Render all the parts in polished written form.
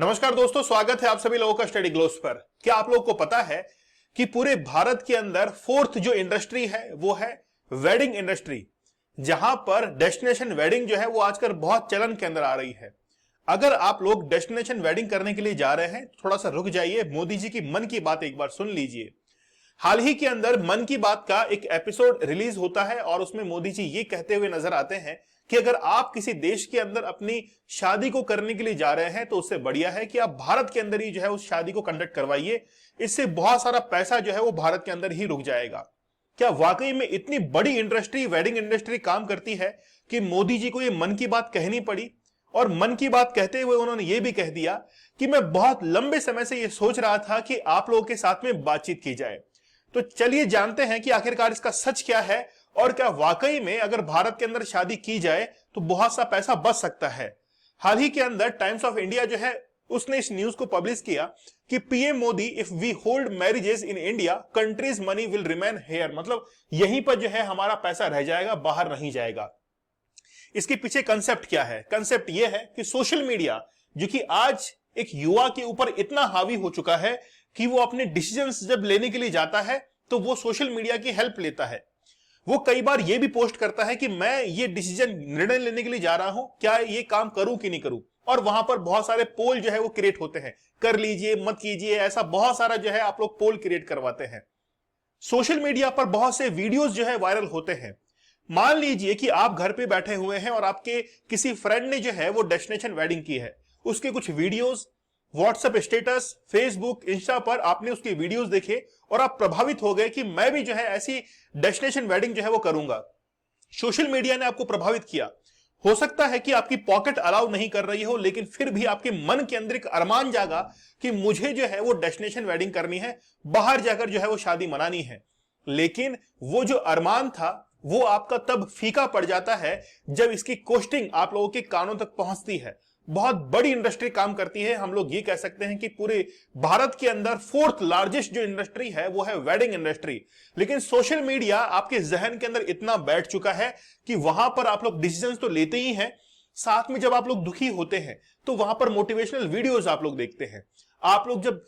नमस्कार दोस्तों, स्वागत है आप सभी लोगों का स्टडी ग्लोब्स पर। क्या आप लोगों को पता है कि पूरे भारत के अंदर फोर्थ जो इंडस्ट्री है वो है वेडिंग इंडस्ट्री, जहां पर डेस्टिनेशन वेडिंग जो है वो आजकल बहुत चलन के अंदर आ रही है। अगर आप लोग डेस्टिनेशन वेडिंग करने के लिए जा रहे हैं थोड़ा सा रुक जाइए, मोदी जी की मन की बात एक बार सुन लीजिए। हाल ही के अंदर मन की बात का एक एपिसोड रिलीज होता है और उसमें मोदी जी ये कहते हुए नजर आते हैं कि अगर आप किसी देश के अंदर अपनी शादी को करने के लिए जा रहे हैं तो उससे बढ़िया है कि आप भारत के अंदर ही जो है उस शादी को कंडक्ट करवाइए। इससे बहुत सारा पैसा जो है वो भारत के अंदर ही रुक जाएगा। क्या वाकई में इतनी बड़ी इंडस्ट्री, वेडिंग इंडस्ट्री काम करती है कि मोदी जी को ये मन की बात कहनी पड़ी? और मन की बात कहते हुए उन्होंने ये भी कह दिया कि मैं बहुत लंबे समय से ये सोच रहा था कि आप लोगों के साथ में बातचीत की जाए। तो चलिए जानते हैं कि आखिरकार इसका सच क्या है और क्या वाकई में अगर भारत के अंदर शादी की जाए तो बहुत सा पैसा बच सकता है। हाल ही के अंदर टाइम्स ऑफ इंडिया जो है उसने इस न्यूज को पब्लिश किया कि PM Modi, if we hold marriages in India countries money will remain here, मतलब यहीं पर जो है हमारा पैसा रह जाएगा, बाहर नहीं जाएगा। इसके पीछे कंसेप्ट क्या है? कंसेप्ट यह है कि सोशल मीडिया जो कि आज एक युवा के ऊपर इतना हावी हो चुका है कि वो अपने डिसीजंस जब लेने के लिए जाता है तो वो सोशल मीडिया की हेल्प लेता है। वो कई बार ये भी पोस्ट करता है कि मैं ये डिसीजन, निर्णय लेने के लिए जा रहा हूं, क्या ये काम करूं कि नहीं करूं, और वहां पर बहुत सारे पोल जो है वो क्रिएट होते हैं, कर लीजिए मत कीजिए, ऐसा बहुत सारा जो है आप लोग पोल क्रिएट करवाते हैं। सोशल मीडिया पर बहुत से वीडियोस जो है वायरल होते हैं। मान लीजिए कि आप घर पे बैठे हुए हैं और आपके किसी फ्रेंड ने जो है वो डेस्टिनेशन वेडिंग की है, उसके कुछ videos WhatsApp status, Facebook, Insta पर आपने उसकी वीडियोस देखे और आप प्रभावित हो गए कि मैं भी जो है ऐसी डेस्टिनेशन वेडिंग जो है वो करूंगा। सोशल मीडिया ने आपको प्रभावित किया। हो सकता है कि आपकी पॉकेट अलाउ नहीं कर रही हो, लेकिन फिर भी आपके मन के अंदर एक अरमान जागा कि मुझे जो है वो डेस्टिनेशन वेडिंग करनी है, बाहर जाकर जो है वो शादी मनानी है। लेकिन वो जो अरमान था वो आपका तब फीका पड़ जाता है जब इसकी कॉस्टिंग आप लोगों के कानों तक पहुंचती है। बहुत बड़ी इंडस्ट्री काम करती है। हम लोग ये कह सकते हैं कि पूरे भारत के अंदर फोर्थ लार्जेस्ट जो इंडस्ट्री है वो है वेडिंग इंडस्ट्री। लेकिन सोशल मीडिया आपके जहन के अंदर इतना बैठ चुका है कि वहां पर आप लोग डिसीजंस तो लेते ही हैं, साथ में जब आप लोग दुखी होते हैं तो वहां पर मोटिवेशनल वीडियोस आप लोग देखते हैं। आप लोग जब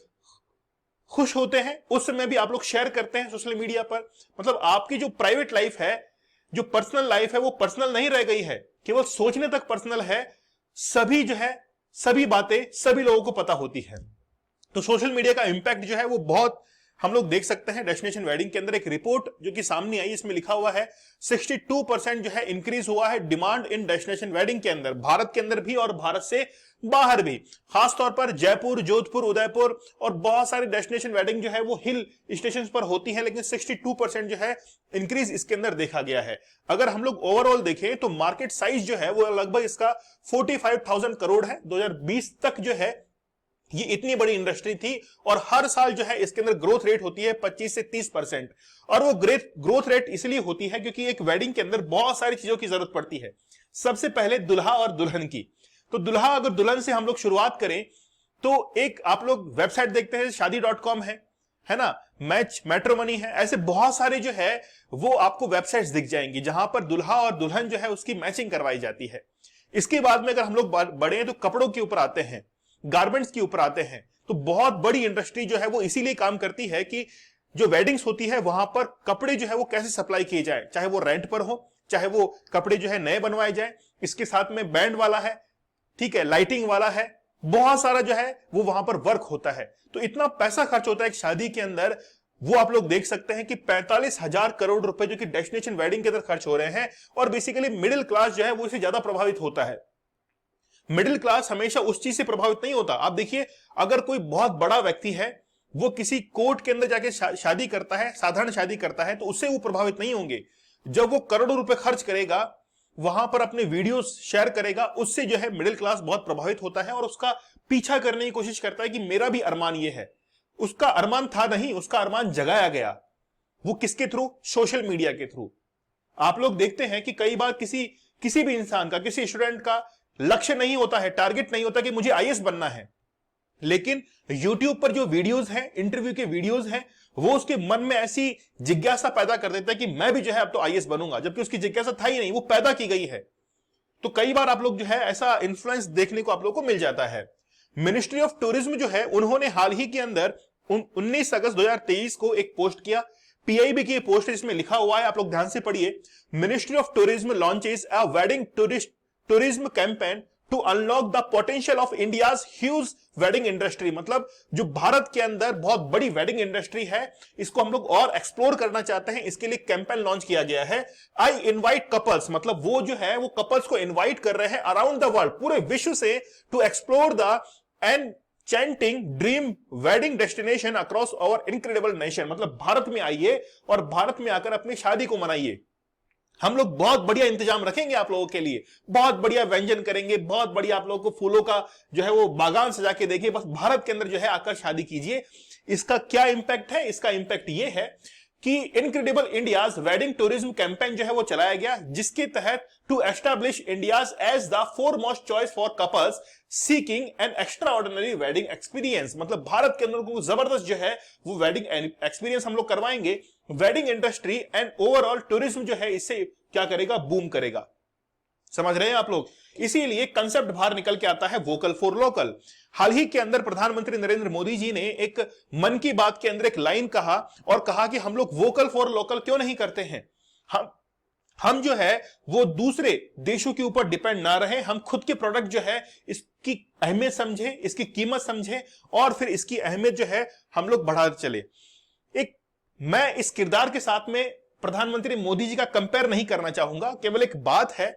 खुश होते हैं उस समय भी आप लोग शेयर करते हैं सोशल मीडिया पर। मतलब आपकी जो प्राइवेट लाइफ है, जो पर्सनल लाइफ है, वो पर्सनल नहीं रह गई है, केवल सोचने तक पर्सनल है। सभी जो है, सभी बातें सभी लोगों को पता होती है। तो सोशल मीडिया का इंपैक्ट जो है वो बहुत हम लोग देख सकते हैं। डेस्टिनेशन वेडिंग के अंदर एक रिपोर्ट जो कि सामने आई, इसमें लिखा हुआ है 62% जो है इंक्रीज हुआ है डिमांड इन डेस्टिनेशन वेडिंग के अंदर, भारत के अंदर भी और भारत से बाहर भी। खासतौर पर जयपुर, जोधपुर, उदयपुर और बहुत सारी डेस्टिनेशन वेडिंग जो है वो हिल स्टेशन पर होती है, लेकिन 62% जो है इंक्रीज इसके अंदर देखा गया है। अगर हम लोग ओवरऑल देखें तो मार्केट साइज जो है वो लगभग इसका 45,000 करोड़ है। 2020 तक जो है ये इतनी बड़ी इंडस्ट्री थी और हर साल जो है इसके अंदर ग्रोथ रेट होती है 25 से 30%। और वो ग्रोथ रेट इसलिए होती है क्योंकि एक वेडिंग के अंदर बहुत सारी चीजों की जरूरत पड़ती है। सबसे पहले दुल्हा और दुल्हन की। तो दुल्हा अगर दुल्हन से हम लोग शुरुआत करें तो एक आप लोग वेबसाइट देखते हैं, शादी.com है ना, मैच, मैट्रिमोनी है, ऐसे बहुत सारे जो है वो आपको वेबसाइट्स दिख जाएंगी जहां पर दुल्हा और दुल्हन जो है उसकी मैचिंग करवाई जाती है। इसके बाद में अगर हम लोग बढ़े हैं तो कपड़ों के ऊपर आते हैं, गारमेंट्स के ऊपर आते हैं। तो बहुत बड़ी इंडस्ट्री जो है वो इसीलिए काम करती है कि जो वेडिंग्स होती है वहां पर कपड़े जो है वो कैसे सप्लाई किए जाए, चाहे वो रेंट पर हो, चाहे वो कपड़े जो है नए बनवाए जाए। इसके साथ में बैंड वाला है, ठीक है, लाइटिंग वाला है, बहुत सारा जो है वो वहां पर वर्क होता है। तो इतना पैसा खर्च होता है एक शादी के अंदर। वो आप लोग देख सकते हैं कि 45,000 करोड़ रुपए जो कि डेस्टिनेशन वेडिंग के अंदर खर्च हो रहे हैं। और बेसिकली मिडिल क्लास जो है वो इससे ज्यादा प्रभावित होता है। मिडिल क्लास हमेशा उस चीज से प्रभावित नहीं होता। आप देखिए, अगर कोई बहुत बड़ा व्यक्ति है वो किसी कोर्ट के अंदर जाके शादी करता है, साधारण शादी करता है, तो उससे वो प्रभावित नहीं होंगे। जब वो करोड़ों रुपए खर्च करेगा, वहां पर अपने वीडियोस शेयर करेगा, उससे जो है मिडिल क्लास बहुत प्रभावित होता है और उसका पीछा करने की कोशिश करता है कि मेरा भी अरमान ये है। उसका अरमान था नहीं, उसका अरमान जगाया गया। वो किसके थ्रू? सोशल मीडिया के थ्रू। आप लोग देखते हैं कि कई बार किसी भी इंसान का, किसी स्टूडेंट का लक्ष्य नहीं होता है, टारगेट नहीं होता कि मुझे आईएएस बनना है, लेकिन YouTube पर जो वीडियोस हैं, इंटरव्यू के वीडियोस हैं, वो उसके मन में ऐसी जिज्ञासा पैदा कर देता है कि मैं भी जो है अब तो आईएएस बनूंगा, जबकि उसकी जिज्ञासा था ही नहीं, वो पैदा की गई है। तो कई बार आप लोग जो है ऐसा इन्फ्लुएंस देखने को आप लोग को मिल जाता है। मिनिस्ट्री ऑफ टूरिज्म जो है उन्होंने हाल ही के अंदर 19 अगस्त 2023 को एक पोस्ट किया, पीआईबी की पोस्ट है जिसमें लिखा हुआ है, आप लोग ध्यान से पढ़िए। Ministry of tourism launches a wedding tourism campaign to unlock the potential of India's huge wedding industry. मतलब जो भारत के अंदर बहुत बड़ी वेडिंग इंडस्ट्री है, इसको हम लोग और एक्सप्लोर करना चाहते हैं, इसके लिए कैंपेन लॉन्च किया गया है। आई इनवाइट कपल्स, मतलब वो जो है वो कपल्स को इनवाइट कर रहे हैं अराउंड द वर्ल्ड, पूरे विश्व से, to explore the enchanting dream wedding destination across our incredible nation. मतलब भारत में आइए और भारत में आकर अपनी शादी को मनाइए। हम लोग बहुत बढ़िया इंतजाम रखेंगे आप लोगों के लिए, बहुत बढ़िया व्यंजन करेंगे, बहुत बढ़िया आप लोगों को फूलों का जो है वो बागान सजा के देखिए, बस भारत के अंदर जो है आकर शादी कीजिए। इसका क्या इंपैक्ट है? इसका इंपैक्ट ये है कि incredible India's wedding tourism campaign जो है वो चलाया गया, जिसके तहत to establish India's as the foremost choice for couples seeking an extraordinary wedding experience. मतलब भारत के अंदर को जबरदस्त जो है वो वेडिंग एक्सपीरियंस हम लोग करवाएंगे। Wedding industry and overall tourism जो है इससे क्या करेगा? बूम करेगा। समझ रहे हैं आप लोग? इसीलिए कंसेप्ट बाहर निकल के आता है वोकल फॉर लोकल। हाल ही के अंदर प्रधानमंत्री नरेंद्र मोदी जी ने एक मन की बात के अंदर एक लाइन कहा और कहा कि हम लोग वोकल फॉर लोकल क्यों नहीं करते हैं, हम जो है वो दूसरे देशों के ऊपर डिपेंड ना रहे, हम खुद के प्रोडक्ट जो है इसकी अहमियत समझे, इसकी कीमत समझे और फिर इसकी अहमियत जो है हम लोग बढ़ाते चले। एक मैं इस किरदार के साथ में प्रधानमंत्री मोदी जी का कंपेयर नहीं करना चाहूंगा, केवल एक बात है,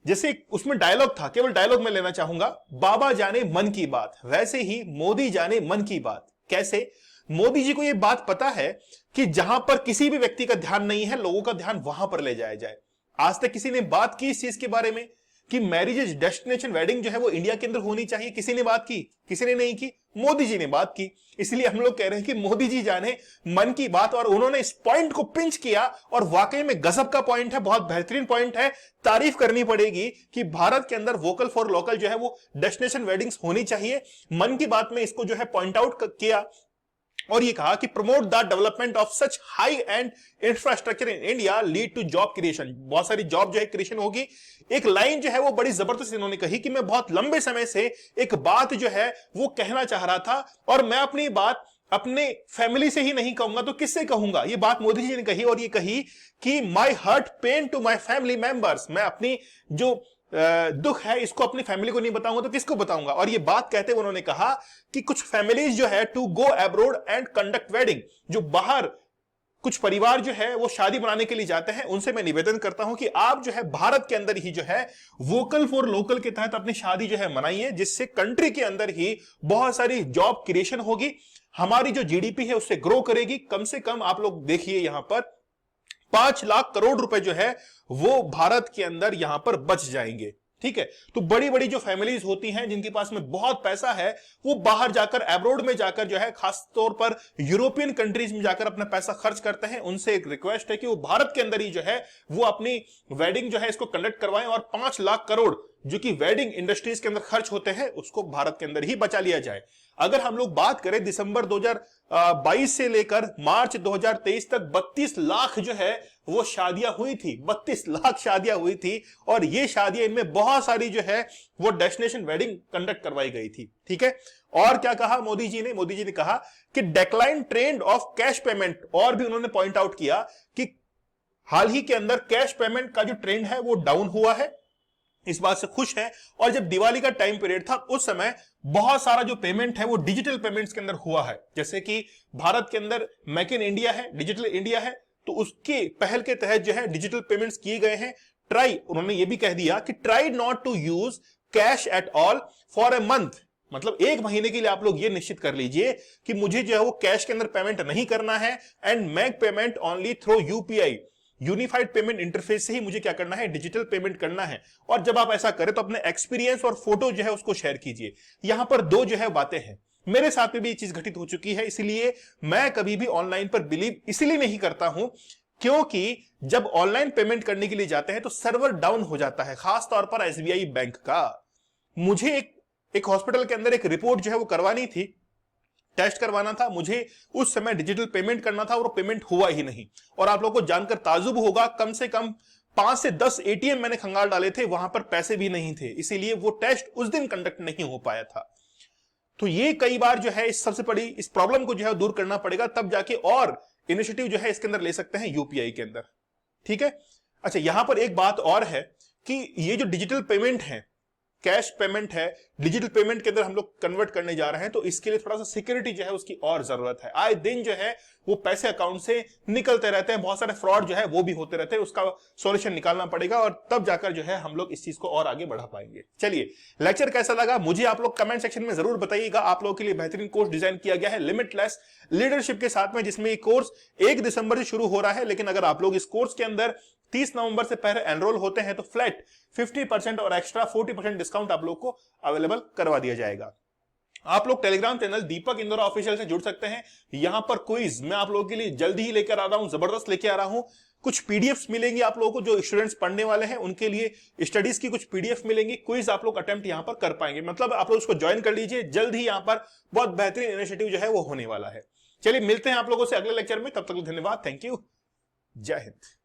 जैसे उसमें डायलॉग था, केवल डायलॉग में लेना चाहूंगा, बाबा जाने मन की बात, वैसे ही मोदी जाने मन की बात। कैसे? मोदी जी को यह बात पता है कि जहां पर किसी भी व्यक्ति का ध्यान नहीं है, लोगों का ध्यान वहां पर ले जाया जाए। आज तक किसी ने बात की इस चीज के बारे में कि मैरिज डेस्टिनेशन वेडिंग जो है वो इंडिया के अंदर होनी चाहिए? किसी ने बात की? किसी ने नहीं की, मोदी जी ने बात की। इसलिए हम लोग कह रहे हैं कि मोदी जी जाने मन की बात, और उन्होंने इस पॉइंट को पिंच किया और वाकई में गजब का पॉइंट है, बहुत बेहतरीन पॉइंट है। तारीफ करनी पड़ेगी कि भारत के अंदर वोकल फॉर लोकल जो है वो डेस्टिनेशन वेडिंग्स होनी चाहिए। मन की बात में इसको जो है पॉइंट आउट किया और ये कहा कि promote the development of such high end infrastructure in India lead to job creation. बहुत सारी जॉब जो है क्रिएशन होगी। एक लाइन जो है वो बड़ी जबरदस्त इन्होंने कही कि मैं बहुत लंबे समय से एक बात जो है वो कहना चाह रहा था और मैं अपनी बात अपने फैमिली से ही नहीं कहूंगा तो किससे कहूंगा। ये बात मोदी जी ने कही और ये कही कि my heart pain to my family members. मैं अपनी जो दुख है इसको अपनी फैमिली को नहीं बताऊंगा तो किसको बताऊंगा। और ये बात कहते हुए उन्होंने कहा कि कुछ फैमिलीज जो है to go abroad and conduct wedding, जो बाहर कुछ परिवार जो है वो शादी बनाने के लिए जाते हैं, उनसे मैं निवेदन करता हूं कि आप जो है भारत के अंदर ही जो है वोकल फॉर लोकल के तहत अपनी शादी जो है मनाइए, जिससे कंट्री के अंदर ही बहुत सारी जॉब क्रिएशन होगी, हमारी जो जीडीपी है उससे ग्रो करेगी। कम से कम आप लोग देखिए यहां पर 5 लाख करोड़ रुपए जो है वो भारत के अंदर यहां पर बच जाएंगे। ठीक है, तो बड़ी बड़ी जो फैमिलीज होती हैं जिनके पास में बहुत पैसा है वो बाहर जाकर एब्रोड में जाकर जो है खास तौर पर यूरोपियन कंट्रीज में जाकर अपना पैसा खर्च करते हैं। उनसे एक रिक्वेस्ट है कि वो भारत के अंदर ही जो है वो अपनी वेडिंग जो है इसको कंडक्ट करवाएं और 5 लाख करोड़ जो कि वेडिंग इंडस्ट्रीज के अंदर खर्च होते हैं उसको भारत के अंदर ही बचा लिया जाए। अगर हम लोग बात करें दिसंबर 2022 से लेकर मार्च 2023 तक 32 लाख जो है वो शादियां हुई थी, 32 लाख शादियां हुई थी और ये शादियां इनमें बहुत सारी जो है वो डेस्टिनेशन वेडिंग कंडक्ट करवाई गई थी। ठीक है, और क्या कहा मोदी जी ने? मोदी जी ने कहा कि decline trend of cash payment, और भी उन्होंने पॉइंट आउट किया कि हाल ही के अंदर कैश पेमेंट का जो ट्रेंड है वो डाउन हुआ है, इस बात से खुश है। और जब दिवाली का टाइम पीरियड था उस समय बहुत सारा जो पेमेंट है वो डिजिटल पेमेंट्स के अंदर हुआ है। जैसे कि भारत के अंदर मेक इन इंडिया है, डिजिटल इंडिया है, तो उसके पहल के तहत जो है डिजिटल पेमेंट्स किए गए हैं। उन्होंने ये भी कह दिया कि try not to use cash at all for a month, मतलब 1 महीने के लिए आप लोग ये निश्चित कर लीजिए कि मुझे जो है वो कैश के अंदर पेमेंट नहीं करना है and make payment only through UPI, unified payment interface से ही मुझे क्या करना है, डिजिटल पेमेंट करना है। और जब आप ऐसा करें तो अपने एक्सपीरियंस और फोटो जो है उसको शेयर कीजिए। यहां पर 2 जो है बातें हैं, मेरे साथ में भी ये चीज घटित हो चुकी है, इसलिए मैं कभी भी ऑनलाइन पर बिलीव इसलिए नहीं करता हूं क्योंकि जब ऑनलाइन पेमेंट करने के लिए जाते हैं तो सर्वर डाउन हो जाता है, खास तौर पर एसबीआई बैंक का। मुझे एक हॉस्पिटल के अंदर एक रिपोर्ट जो है वो करवानी थी, टेस्ट करवाना था, मुझे उस समय डिजिटल पेमेंट करना था और पेमेंट हुआ ही नहीं। और आप लोगों को जानकर ताजुब होगा, कम से कम 5 से 10 एटीएम मैंने खंगाल डाले थे, वहां पर पैसे भी नहीं थे, इसीलिए वो टेस्ट उस दिन कंडक्ट नहीं हो पाया था। तो ये कई बार जो है इस सबसे बड़ी इस प्रॉब्लम को जो है दूर करना पड़ेगा, तब जाके और इनिशिएटिव जो है इसके अंदर ले सकते हैं यूपीआई के अंदर। ठीक है। अच्छा, यहां पर एक बात और है कि ये जो डिजिटल पेमेंट है, कैश पेमेंट है, डिजिटल पेमेंट के अंदर हम लोग कन्वर्ट करने जा रहे हैं, तो इसके लिए थोड़ा सा सिक्योरिटी जो है उसकी और जरूरत है। आए दिन जो है वो पैसे अकाउंट से निकलते रहते हैं, बहुत सारे फ्रॉड जो है वो भी होते रहते हैं, उसका सॉल्यूशन निकालना पड़ेगा और तब जाकर जो है हम लोग इस चीज को और आगे बढ़ा पाएंगे। चलिए, लेक्चर कैसा लगा मुझे आप लोग कमेंट सेक्शन में जरूर बताइएगा। आप लोगों के लिए बेहतरीन कोर्स डिजाइन किया गया है लिमिटलेस लीडरशिप के साथ में, जिसमें ये कोर्स 1 दिसंबर से शुरू हो रहा है, लेकिन अगर आप लोग इस कोर्स के अंदर 30 नवंबर से पहले एनरोल होते हैं तो फ्लैट 50% और एक्स्ट्रा 40% डिस्काउंट आप लोग को अवेलेबल करवा दिया जाएगा। आप लोग टेलीग्राम चैनल दीपक इंदौरा ऑफिशियल से जुड़ सकते हैं। यहां पर क्विज मैं आप लोगों के लिए जल्दी ही लेकर आ रहा हूं, जबरदस्त लेके आ रहा हूं। कुछ पीडीएफ्स मिलेंगी आप लोगों को, जो स्टूडेंट्स पढ़ने वाले हैं उनके लिए स्टडीज की कुछ पीडीएफ मिलेंगी, क्विज आप लोग अटेम्प्ट यहां पर कर पाएंगे। मतलब आप लोग उसको ज्वाइन कर लीजिए, जल्द ही यहां पर बहुत बेहतरीन इनिशिएटिव जो है वो होने वाला है। चलिए, मिलते हैं आप लोगों से अगले लेक्चर में, तब तक धन्यवाद, थैंक यू, जय हिंद।